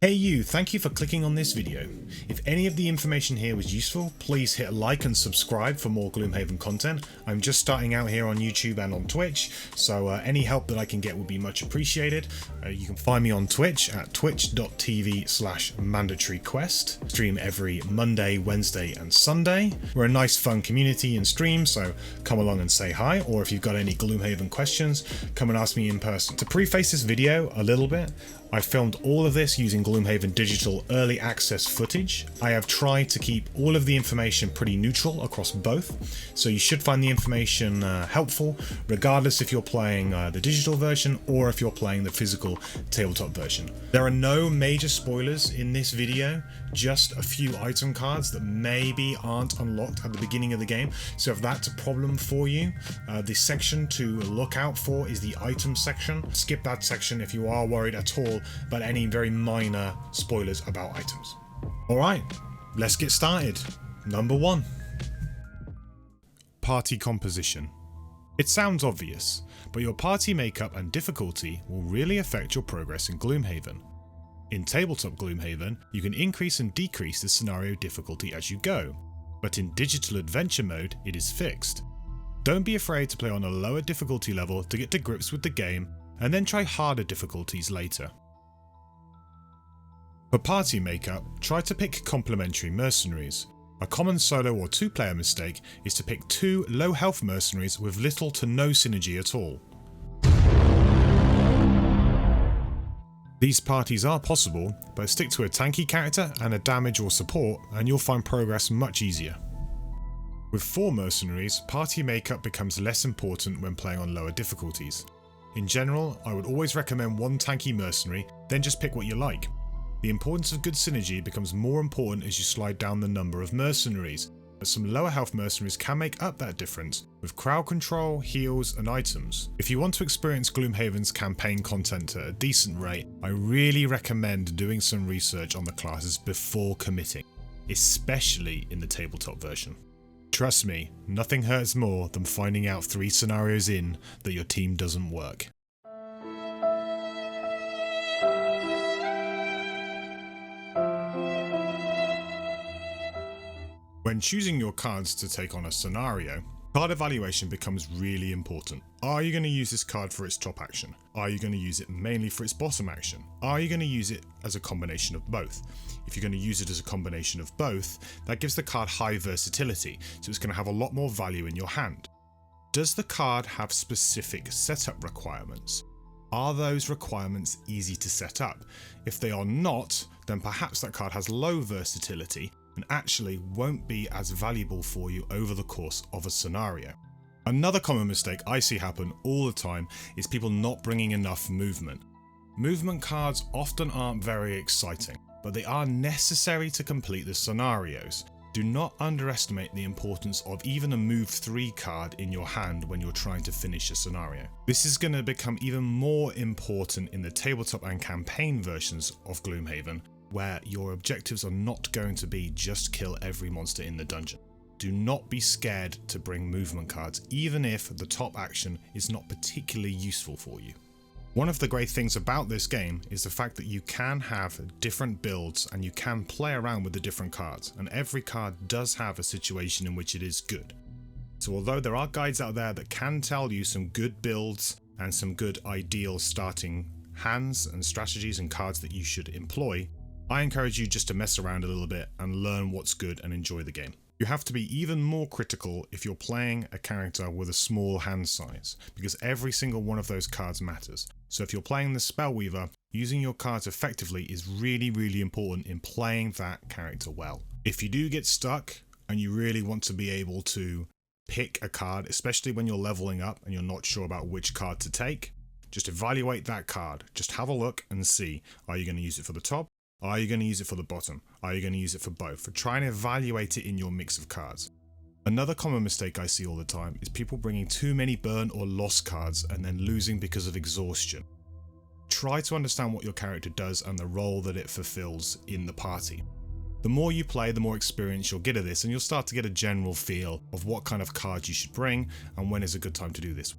Hey you, thank you for clicking on this video. If any of the information here was useful, please hit like and subscribe for more Gloomhaven content. I'm just starting out here on YouTube and on Twitch, so any help that I can get would be much appreciated. You can find me on Twitch at twitch.tv/mandatoryquest. Stream every Monday, Wednesday and Sunday. We're a nice fun community and stream, so come along and say hi, or if you've got any Gloomhaven questions, come and ask me in person. To preface this video a little bit, I filmed all of this using Gloomhaven Digital early access footage. I have tried to keep all of the information pretty neutral across both, so you should find the information helpful regardless if you're playing the digital version or if you're playing the physical tabletop version. There are no major spoilers in this video, just a few item cards that maybe aren't unlocked at the beginning of the game, so if that's a problem for you, the section to look out for is the item section. Skip that section if you are worried at all about any very minor spoilers about items. Alright, let's get started. Number 1. Party composition. It sounds obvious, but your party makeup and difficulty will really affect your progress in Gloomhaven. In Tabletop Gloomhaven, you can increase and decrease the scenario difficulty as you go, but in Digital Adventure mode it is fixed. Don't be afraid to play on a lower difficulty level to get to grips with the game, and then try harder difficulties later. For party makeup, try to pick complementary mercenaries. A common solo or 2-player mistake is to pick 2 low health mercenaries with little to no synergy at all. These parties are possible, but stick to a tanky character and a damage or support and you'll find progress much easier. With 4 mercenaries, party makeup becomes less important when playing on lower difficulties. In general, I would always recommend 1 tanky mercenary, then just pick what you like. The importance of good synergy becomes more important as you slide down the number of mercenaries, but some lower health mercenaries can make up that difference with crowd control, heals and items. If you want to experience Gloomhaven's campaign content at a decent rate, I really recommend doing some research on the classes before committing, especially in the tabletop version. Trust me, nothing hurts more than finding out 3 scenarios in that your team doesn't work. When choosing your cards to take on a scenario, card evaluation becomes really important. Are you going to use this card for its top action? Are you going to use it mainly for its bottom action? Are you going to use it as a combination of both? If you're going to use it as a combination of both, that gives the card high versatility, so it's going to have a lot more value in your hand. Does the card have specific setup requirements? Are those requirements easy to set up? If they are not, then perhaps that card has low versatility and actually won't be as valuable for you over the course of a scenario. Another common mistake I see happen all the time is people not bringing enough movement. Movement cards often aren't very exciting, but they are necessary to complete the scenarios. Do not underestimate the importance of even a move 3 card in your hand when you're trying to finish a scenario. This is going to become even more important in the tabletop and campaign versions of Gloomhaven, where your objectives are not going to be just kill every monster in the dungeon. Do not be scared to bring movement cards, even if the top action is not particularly useful for you. One of the great things about this game is the fact that you can have different builds and you can play around with the different cards, and every card does have a situation in which it is good. So although there are guides out there that can tell you some good builds and some good ideal starting hands and strategies and cards that you should employ, I encourage you just to mess around a little bit and learn what's good and enjoy the game. You have to be even more critical if you're playing a character with a small hand size, because every single one of those cards matters. So if you're playing the Spellweaver, using your cards effectively is really important in playing that character well. If you do get stuck and you really want to be able to pick a card, especially when you're leveling up and you're not sure about which card to take, just evaluate that card. Just have a look and see, are you going to use it for the top? Are you going to use it for the bottom? Are you going to use it for both? Try and evaluate it in your mix of cards. Another common mistake I see all the time is people bringing too many burn or loss cards and then losing because of exhaustion. Try to understand what your character does and the role that it fulfills in the party. The more you play, the more experience you'll get at this, and you'll start to get a general feel of what kind of cards you should bring and when is a good time to do this.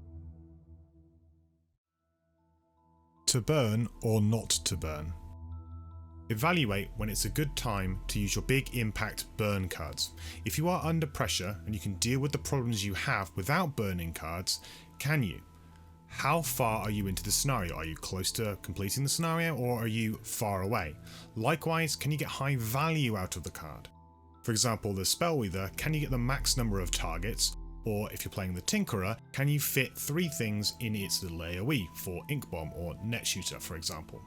To burn or not to burn. Evaluate when it's a good time to use your big impact burn cards. If you are under pressure and you can deal with the problems you have without burning cards, can you? How far are you into the scenario? Are you close to completing the scenario, or are you far away? Likewise, can you get high value out of the card? For example, the Spellweaver, can you get the max number of targets? Or if you're playing the Tinkerer, can you fit 3 things in its little AoE for Ink Bomb or Net Shooter, for example?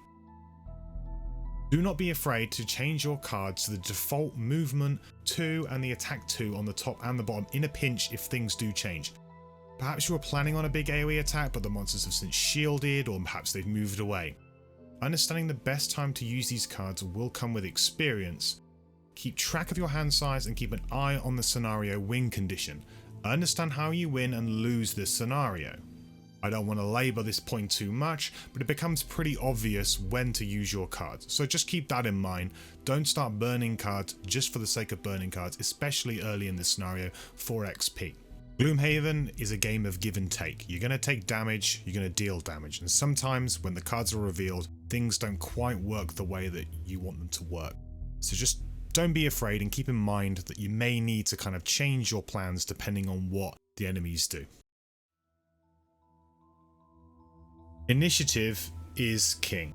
Do not be afraid to change your cards to the default movement 2 and the attack 2 on the top and the bottom in a pinch if things do change. Perhaps you were planning on a big AoE attack, but the monsters have since shielded, or perhaps they've moved away. Understanding the best time to use these cards will come with experience. Keep track of your hand size and keep an eye on the scenario win condition. Understand how you win and lose this scenario. I don't want to labour this point too much, but it becomes pretty obvious when to use your cards, so just keep that in mind. Don't start burning cards just for the sake of burning cards, especially early in this scenario for XP. Gloomhaven is a game of give and take. You're going to take damage, you're going to deal damage, and sometimes when the cards are revealed, things don't quite work the way that you want them to work. So just don't be afraid and keep in mind that you may need to kind of change your plans depending on what the enemies do. Initiative is king.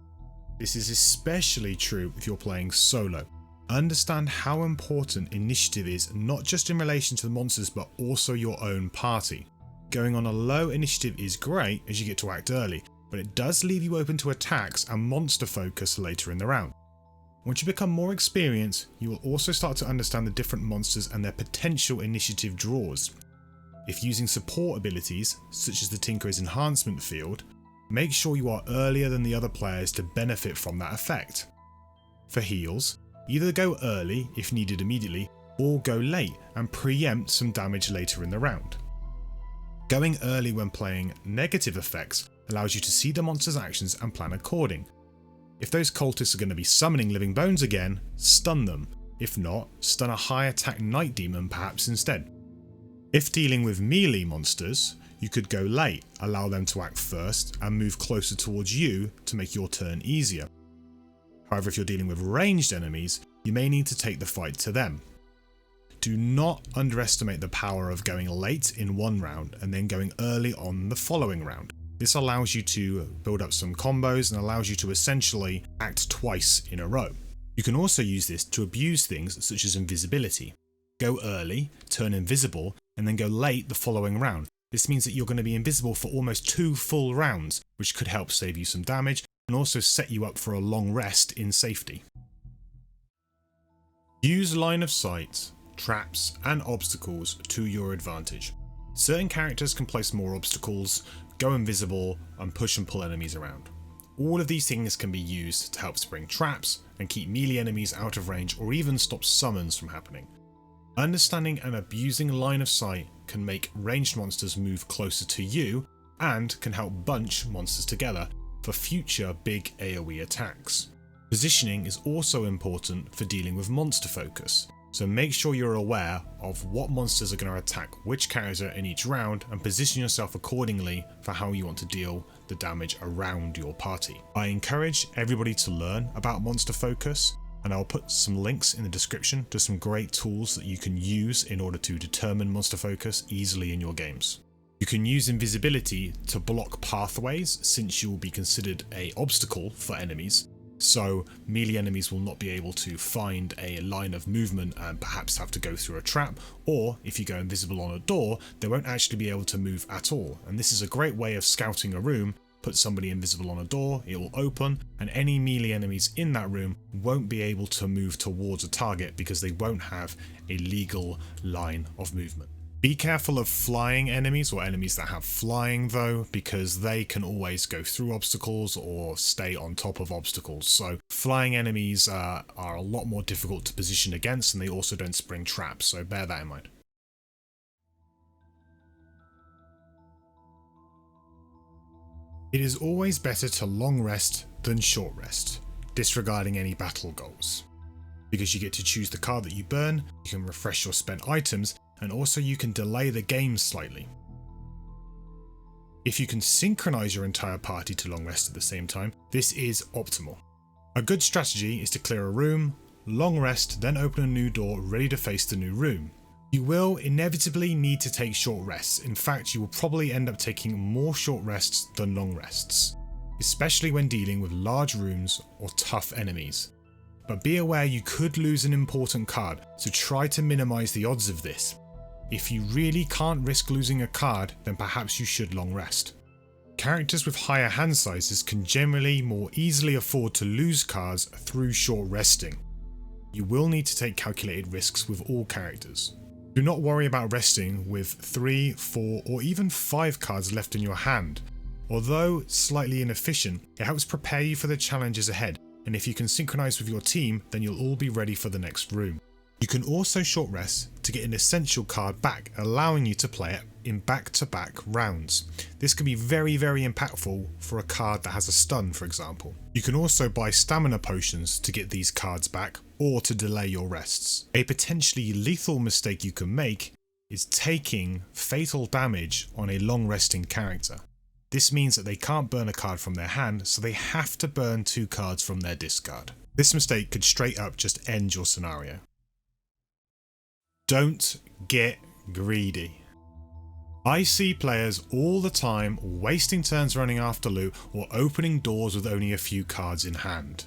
This is especially true if you're playing solo. Understand how important initiative is, not just in relation to the monsters but also your own party. Going on a low initiative is great as you get to act early, but it does leave you open to attacks and monster focus later in the round. Once you become more experienced, you will also start to understand the different monsters and their potential initiative draws. If using support abilities, such as the Tinkerer's enhancement field, make sure you are earlier than the other players to benefit from that effect. For heals, either go early if needed immediately, or go late and preempt some damage later in the round. Going early when playing negative effects allows you to see the monster's actions and plan according. If those cultists are going to be summoning living bones again, stun them. If not, stun a high attack night demon perhaps instead. If dealing with melee monsters, you could go late, allow them to act first and move closer towards you to make your turn easier. However, if you're dealing with ranged enemies, you may need to take the fight to them. Do not underestimate the power of going late in one round and then going early on the following round. This allows you to build up some combos and allows you to essentially act twice in a row. You can also use this to abuse things such as invisibility. Go early, turn invisible, and then go late the following round. This means that you're going to be invisible for almost 2 full rounds, which could help save you some damage and also set you up for a long rest in safety. Use line of sight, traps, and obstacles to your advantage. Certain characters can place more obstacles, go invisible, and push and pull enemies around. All of these things can be used to help spring traps and keep melee enemies out of range or even stop summons from happening. Understanding and abusing line of sight can make ranged monsters move closer to you and can help bunch monsters together for future big AoE attacks. Positioning is also important for dealing with monster focus, so make sure you're aware of what monsters are going to attack which character in each round and position yourself accordingly for how you want to deal the damage around your party. I encourage everybody to learn about monster focus, and I'll put some links in the description to some great tools that you can use in order to determine monster focus easily in your games. You can use invisibility to block pathways since you will be considered an obstacle for enemies, so melee enemies will not be able to find a line of movement and perhaps have to go through a trap, or if you go invisible on a door, they won't actually be able to move at all, and this is a great way of scouting a room. Put somebody invisible on a door, it will open, and any melee enemies in that room won't be able to move towards a target because they won't have a legal line of movement. Be careful of flying enemies or enemies that have flying though, because they can always go through obstacles or stay on top of obstacles. So flying enemies are a lot more difficult to position against, and they also don't spring traps, so bear that in mind. It is always better to long rest than short rest, disregarding any battle goals. Because you get to choose the card that you burn, you can refresh your spent items, and also you can delay the game slightly. If you can synchronize your entire party to long rest at the same time, this is optimal. A good strategy is to clear a room, long rest, then open a new door ready to face the new room. You will inevitably need to take short rests. In fact, you will probably end up taking more short rests than long rests, especially when dealing with large rooms or tough enemies. But be aware you could lose an important card, so try to minimize the odds of this. If you really can't risk losing a card, then perhaps you should long rest. Characters with higher hand sizes can generally more easily afford to lose cards through short resting. You will need to take calculated risks with all characters. Do not worry about resting with 3, 4 or even 5 cards left in your hand. Although slightly inefficient, it helps prepare you for the challenges ahead, and if you can synchronize with your team, then you'll all be ready for the next room. You can also short rest to get an essential card back, allowing you to play it in back-to-back rounds. This can be very impactful for a card that has a stun, for example. You can also buy stamina potions to get these cards back, or to delay your rests. A potentially lethal mistake you can make is taking fatal damage on a long resting character. This means that they can't burn a card from their hand, so they have to burn 2 cards from their discard. This mistake could straight up just end your scenario. Don't get greedy. I see players all the time wasting turns running after loot or opening doors with only a few cards in hand.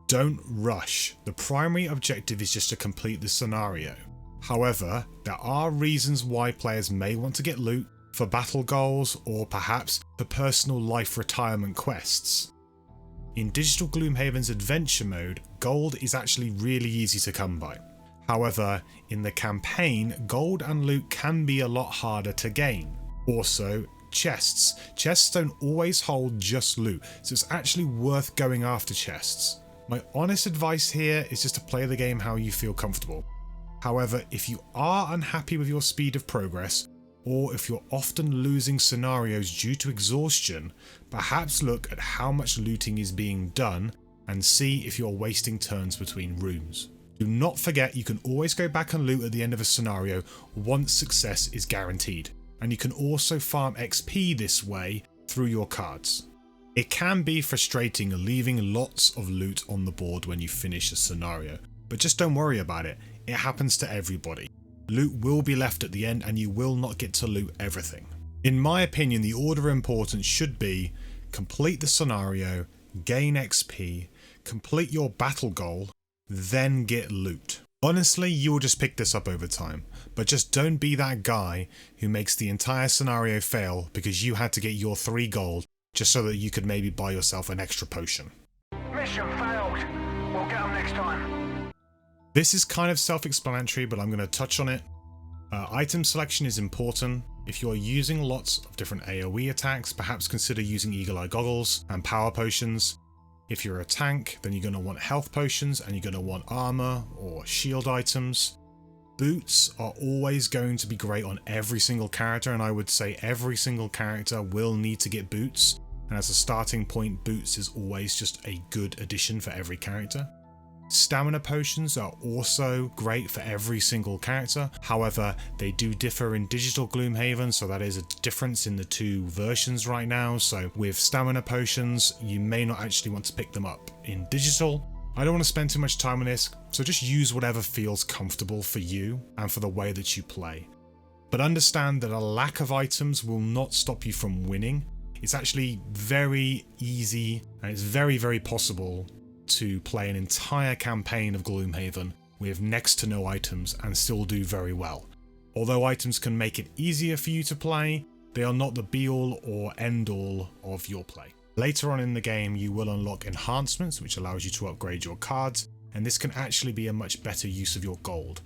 Don't rush. The primary objective is just to complete the scenario. However, there are reasons why players may want to get loot for battle goals or perhaps for personal life retirement quests. In Digital Gloomhaven's adventure mode, gold is actually really easy to come by. However, in the campaign, gold and loot can be a lot harder to gain. Also, chests. Chests don't always hold just loot, so it's actually worth going after chests. My honest advice here is just to play the game how you feel comfortable. However, if you are unhappy with your speed of progress, or if you're often losing scenarios due to exhaustion, perhaps look at how much looting is being done and see if you're wasting turns between rooms. Do not forget you can always go back and loot at the end of a scenario once success is guaranteed, and you can also farm XP this way through your cards. It can be frustrating leaving lots of loot on the board when you finish a scenario, but just don't worry about it, it happens to everybody. Loot will be left at the end and you will not get to loot everything. In my opinion, the order of importance should be complete the scenario, gain XP, complete your battle goal, then get loot. Honestly, you will just pick this up over time, but just don't be that guy who makes the entire scenario fail because you had to get your 3 gold just so that you could maybe buy yourself an extra potion. Mission failed. We'll get them next time. This is kind of self-explanatory, but I'm going to touch on it. Item selection is important. If you are using lots of different AoE attacks, perhaps consider using Eagle-Eye Goggles and Power Potions. If you're a tank, then you're going to want health potions and you're going to want armor or shield items. Boots are always going to be great on every single character, and I would say every single character will need to get boots, and as a starting point, boots is always just a good addition for every character. Stamina potions are also great for every single character, however they do differ in Digital Gloomhaven, so that is a difference in the 2 versions right now. So with stamina potions you may not actually want to pick them up in Digital. I don't want to spend too much time on this, so just use whatever feels comfortable for you and for the way that you play. But understand that a lack of items will not stop you from winning. It's actually very easy and it's very possible to play an entire campaign of Gloomhaven with next to no items and still do very well. Although items can make it easier for you to play, they are not the be-all or end-all of your play. Later on in the game you will unlock enhancements which allows you to upgrade your cards, and this can actually be a much better use of your gold.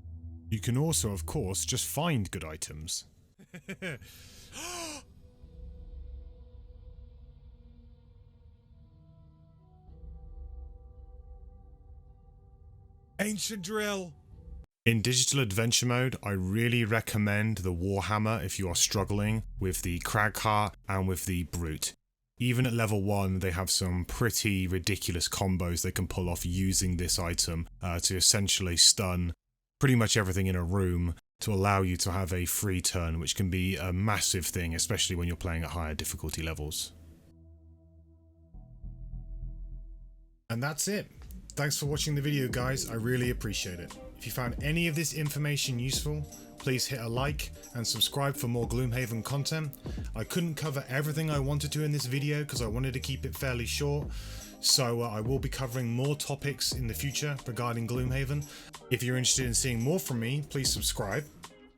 You can also of course just find good items. Ancient drill! In Digital Adventure mode, I really recommend the Warhammer if you are struggling with the Cragheart and with the Brute. Even at level 1, they have some pretty ridiculous combos they can pull off using this item to essentially stun pretty much everything in a room to allow you to have a free turn, which can be a massive thing, especially when you're playing at higher difficulty levels. And that's it. Thanks for watching the video, guys. I really appreciate it. If you found any of this information useful, please hit a like and subscribe for more Gloomhaven content. I couldn't cover everything I wanted to in this video because I wanted to keep it fairly short. So I will be covering more topics in the future regarding Gloomhaven. If you're interested in seeing more from me, please subscribe.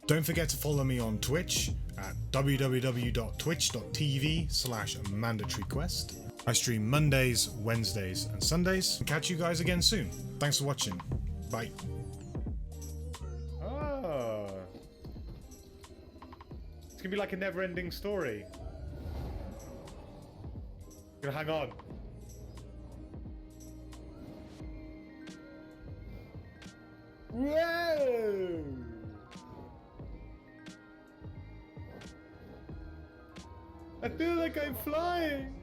Don't forget to follow me on Twitch at www.twitch.tv/mandatoryquest. I stream Mondays, Wednesdays, and Sundays. And catch you guys again soon. Thanks for watching. Bye. Oh. It's gonna be like a never-ending story. Gonna hang on. Whoa! I feel like I'm flying!